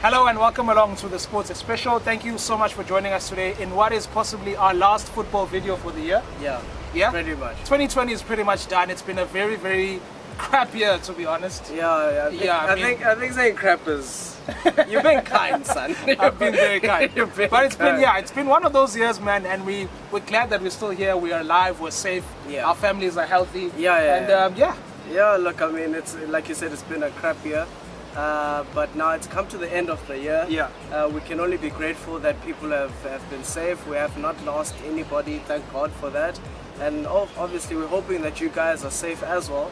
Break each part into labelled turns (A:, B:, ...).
A: Hello and welcome along to the Sports Special. Thank you so much for joining us today in what is possibly our last football video for the year.
B: Yeah, pretty much.
A: 2020 is pretty much done. It's been a very, very crap year, to be honest.
B: I think saying crap is... You've been kind, son.
A: I've been very kind. But it's
B: kind.
A: it's been one of those years, man, and we're glad that we're still here. We are alive, we're safe, our families are healthy.
B: Yeah, look, I mean, it's like you said, it's been a crap year. But now it's come to the end of the year. We can only be grateful that people have been safe. We have not lost anybody, thank God for that. And obviously we're hoping that you guys are safe as well.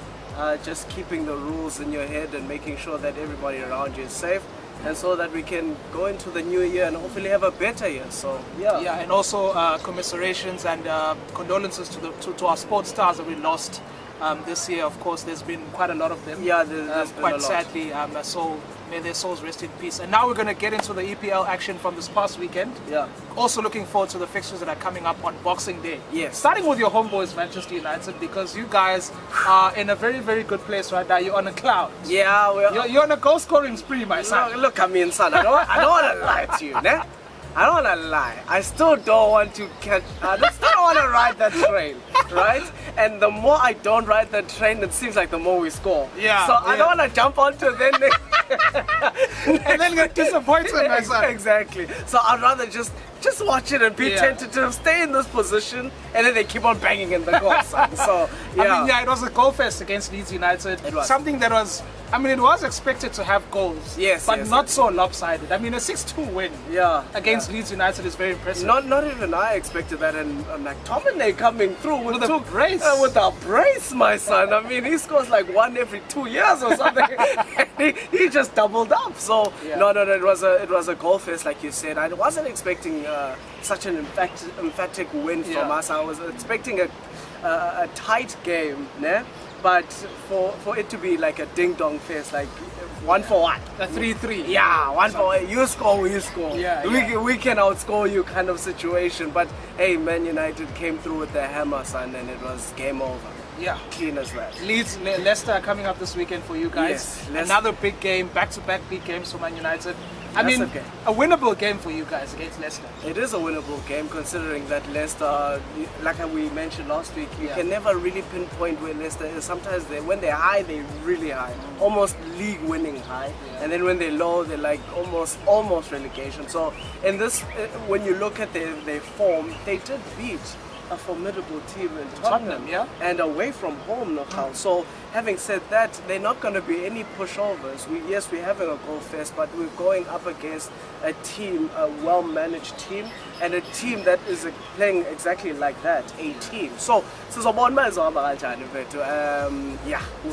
B: Just keeping the rules in your head and making sure that everybody around you is safe. And so that we can go into the new year and hopefully have a better year. So
A: and also commiserations and condolences to our sports stars that we lost this year. Of course, there's been quite a lot of them.
B: There's been
A: quite
B: a lot.
A: sadly. So may their souls rest in peace. And now we're going to get into the EPL action from this past weekend. Also looking forward to the fixtures that are coming up on Boxing Day. Starting with your homeboys, Manchester United, because you guys are in a very, very good place right now. You're on a cloud. You're on a goal scoring spree, my son.
B: Look at me, son. I don't want to lie to you, ne? I don't want to lie. I still don't want to catch. I still don't want to ride that train, right? And the more I don't ride that train, it seems like the more we score. So I don't want to jump onto it then.
A: And then get disappointed, my son.
B: Exactly. So I'd rather just watch it and be tentative, stay in this position, and then they keep on banging in the goal. So
A: I mean, it was a goal fest against Leeds United.
B: It was.
A: Something that was, I mean, it was expected to have goals. But not so lopsided. I mean, a 6-2 win against Leeds United is very impressive.
B: Not even I expected that, and McTominay coming through with
A: a brace.
B: With a brace, my son. I mean, he scores like one every 2 years or something. he just doubled up. So no, it was a goal fest, like you said. I wasn't expecting such an emphatic win from us. I was expecting a tight game, ne? But for it to be like a ding-dong fest, like 1 for 1.
A: A 3-3.
B: Yeah, 1 for 1. You score, we score. We can outscore you kind of situation. But hey, Man United came through with the hammer, son, and it was game over. Clean as that.
A: Leeds, Leicester are coming up this weekend for you guys. Another big game, back-to-back big games for Man United. I mean, a winnable game for you guys against Leicester.
B: It is a winnable game, considering that Leicester, like we mentioned last week, you can never really pinpoint where Leicester is. Sometimes when they're high, they're really high, almost league-winning high, and then when they're low, they're like almost relegation. So in this, when you look at their form, they did beat a formidable team in Tottenham, and away from home, So having said that, they're not going to be any pushovers. We're having a goal fest, but we're going up against a team, a well-managed team, and a team that is playing exactly like that, a team. So we'll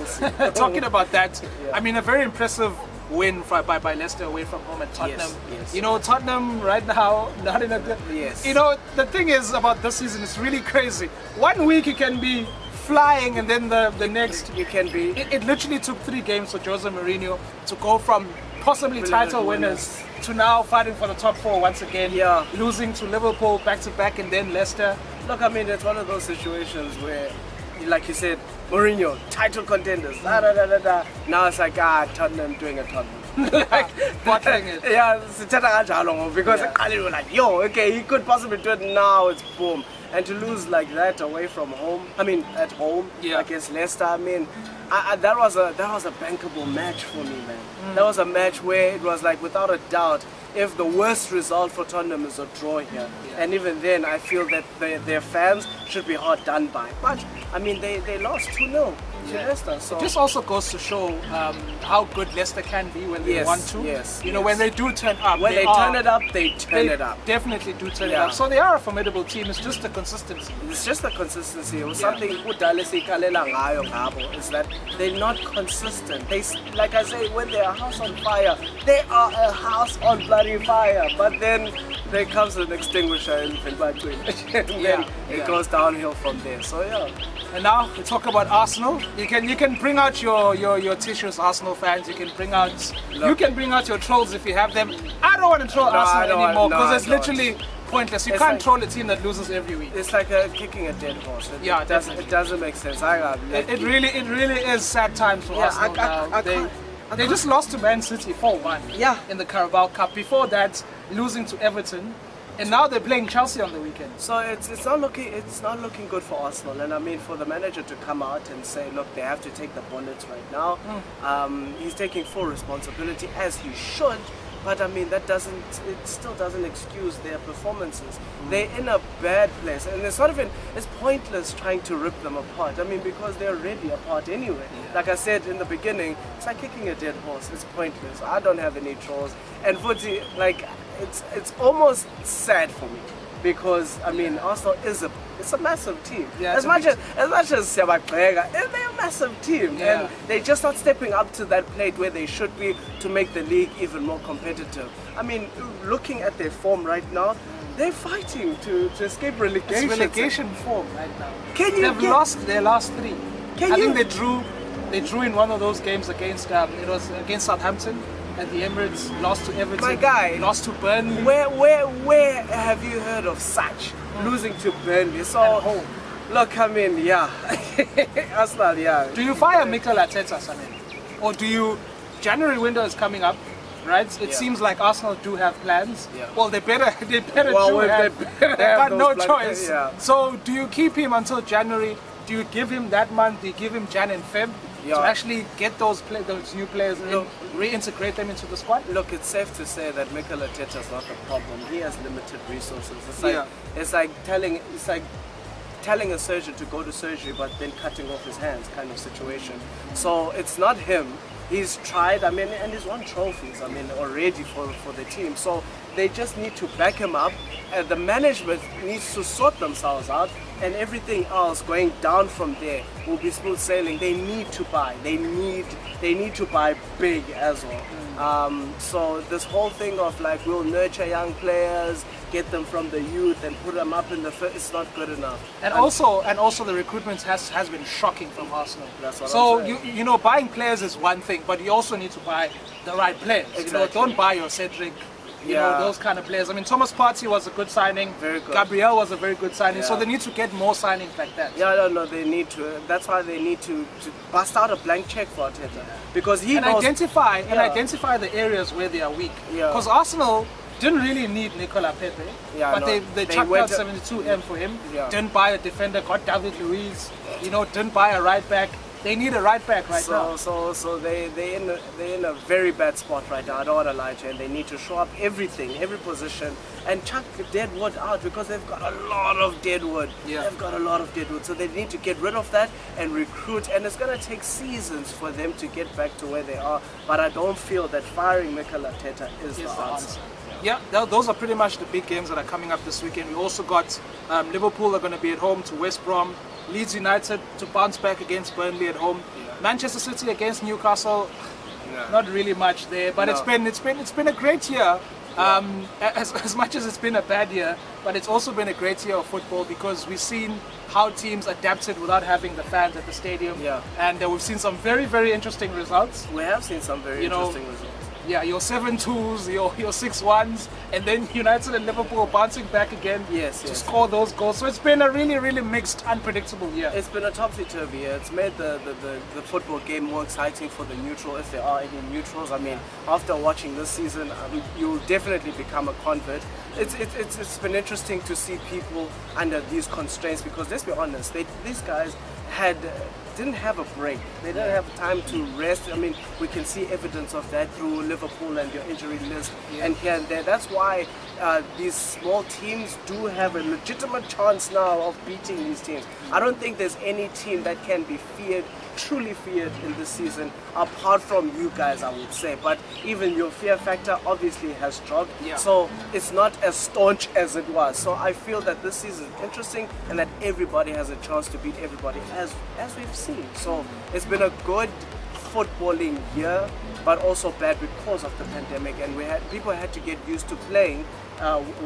B: see.
A: Talking about that, I mean, a very impressive win by Leicester away from home at Tottenham. You know, Tottenham right now, not in a good... You know, the thing is about this season, it's really crazy. 1 week you can be flying, and then the next...
B: You can be...
A: It literally took 3 games for Jose Mourinho to go from possibly title winners to now fighting for the top 4 once again. Losing to Liverpool back-to-back and then Leicester.
B: Look, I mean, it's one of those situations where, like you said, Mourinho, title contenders, Now it's like, Tottenham doing a Tottenham.
A: Bottling it.
B: Because like, okay, he could possibly do it. Now it's boom. And to lose like that away from home, I mean, at home against Leicester, I mean, that was a bankable match for me, man. That was a match where it was like, without a doubt, if the worst result for Tottenham is a draw here, and even then I feel that their fans should be hard done by. But I mean, they lost 2-0 to Leicester. So
A: this also goes to show how good Leicester can be when they want to. You know, when they do turn up.
B: When they turn it up, they turn it up.
A: Definitely do turn it up. So they are a formidable team. It's just the consistency.
B: It's just the consistency. It was something is that they're not consistent. They, like I say, when they're a house on fire, they are a house on bloody fire. But then there comes an extinguisher and then it goes downhill from there. So
A: And now we talk about Arsenal. You can bring out your tissues, Arsenal fans. You can bring out your trolls if you have them. I don't want to troll Arsenal anymore because it's literally pointless. You can't troll a team that loses every week.
B: It's like kicking a dead horse. It doesn't make sense.
A: It really is sad times for Arsenal now. They just lost to Man City 4-1
B: Yeah.
A: in the Carabao Cup. Before that, losing to Everton. And now they're playing Chelsea on the weekend.
B: So it's not looking good for Arsenal, and I mean for the manager to come out and say, look, they have to take the bullets right now. He's taking full responsibility, as he should. But I mean it still doesn't excuse their performances. They're in a bad place, and it's pointless trying to rip them apart. I mean, because they're already apart anyway. Like I said in the beginning, it's like kicking a dead horse. It's pointless. I don't have any trolls, and Futhi, like it's almost sad for me. Because I mean, Arsenal it's a massive team.
A: Yeah,
B: as much as Siyabagxeka, they're a massive team,
A: Yeah.
B: and they're just not stepping up to that plate where they should be to make the league even more competitive. I mean, looking at their form right now, they're fighting to escape relegation.
A: It's relegation form right now. They've lost their last 3. I think they drew in one of those games against it was against Southampton at the Emirates, lost to Everton,
B: My guy,
A: lost to Burnley.
B: Where have you heard of such losing to Burnley? So
A: At home.
B: look, I mean, yeah, Arsenal, yeah.
A: Do you fire Mikel Arteta, Samuel? Or do you... January window is coming up, right? It seems like Arsenal do have plans.
B: Yeah.
A: Well, they better
B: Well,
A: do have.
B: they better
A: They've
B: have
A: got no
B: those plans,
A: choice.
B: yeah.
A: So do you keep him until January? Do you give him that month? Do you give him Jan and Feb
B: Yeah.
A: to actually get those new players in, reintegrate them into the squad?
B: Look, it's safe to say that Mikel Arteta is not the problem. He has limited resources.
A: Yeah.
B: It's like telling a surgeon to go to surgery, but then cutting off his hands, kind of situation. So it's not him. He's tried. I mean, and he's won trophies. I mean, already for the team. So they just need to back him up. And the management needs to sort themselves out, and everything else going down from there will be smooth sailing. They need to buy. They need to buy big as well. So this whole thing of like we'll nurture young players, get them from the youth, and put them up in the first, it's not good enough.
A: And also the recruitment has been shocking from Arsenal.
B: That's what
A: so
B: I'm saying.
A: you know, buying players is one thing, but you also need to buy the right players. You know,
B: Exactly.
A: don't buy your Cedric. You know, those kind of players. I mean, Thomas Partey was a good signing.
B: Very good.
A: Gabriel was a very good signing. So
B: Yeah.
A: they need to get more signings like that.
B: Yeah, no, they need to. That's why they need to bust out a blank check for Arteta, because he knows.
A: Identify the areas where they are weak.
B: Yeah.
A: Because Arsenal didn't really need Nicola Pepe,
B: Yeah,
A: but
B: no,
A: they chucked
B: went
A: out
B: to-
A: 72M for him.
B: Yeah.
A: Didn't buy a defender, got David Luiz. You know, didn't buy a right back. They need a right back right now.
B: So they're in a very bad spot right now. I don't want to lie to you. And they need to show up every position, and chuck deadwood out, because they've got a lot of deadwood.
A: Yeah.
B: They've got a lot of deadwood. So they need to get rid of that and recruit. And it's going to take seasons for them to get back to where they are. But I don't feel that firing Mikel Arteta is the answer.
A: Yeah, those are pretty much the big games that are coming up this weekend. We also got Liverpool are going to be at home to West Brom, Leeds United to bounce back against Burnley at home, Manchester City against Newcastle. Not really much there, but it's been a great year. As much as it's been a bad year, but it's also been a great year of football, because we've seen how teams adapted without having the fans at the stadium.
B: Yeah.
A: And we've seen some very, very interesting results.
B: We have seen some very interesting results.
A: Yeah, your 7-2s, your 6-1s, and then United and Liverpool bouncing back again to score those goals. So it's been a really, really mixed, unpredictable year.
B: It's been a topsy-turvy year. It's made the football game more exciting for the neutral, if there are any neutrals. I mean, after watching this season, you'll definitely become a convert. It's been interesting to see people under these constraints, because let's be honest, these guys didn't have a break. They didn't have time to rest. I mean, we can see evidence of that through Liverpool and your injury list and here and there. That's why these small teams do have a legitimate chance now of beating these teams. I don't think there's any team that can be feared, truly feared in this season, apart from you guys, I would say. But even your fear factor obviously has dropped.
A: Yeah.
B: So it's not as staunch as it was. So I feel that this season is interesting, and that everybody has a chance to beat everybody, as we've seen. So it's been a good footballing year, but also bad because of the pandemic, and people had to get used to playing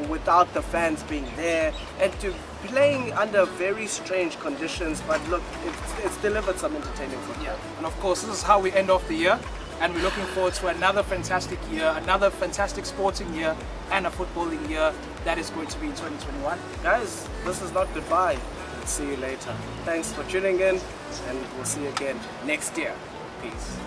B: without the fans being there, and to playing under very strange conditions. But look, it's delivered some entertaining football.
A: Yeah, and of course, this is how we end off the year, and we're looking forward to another fantastic year, another fantastic sporting year, and a footballing year that is going to be in 2021.
B: Guys, this is not goodbye. See you later. Thanks for tuning in, and we'll see you again next year. Peace.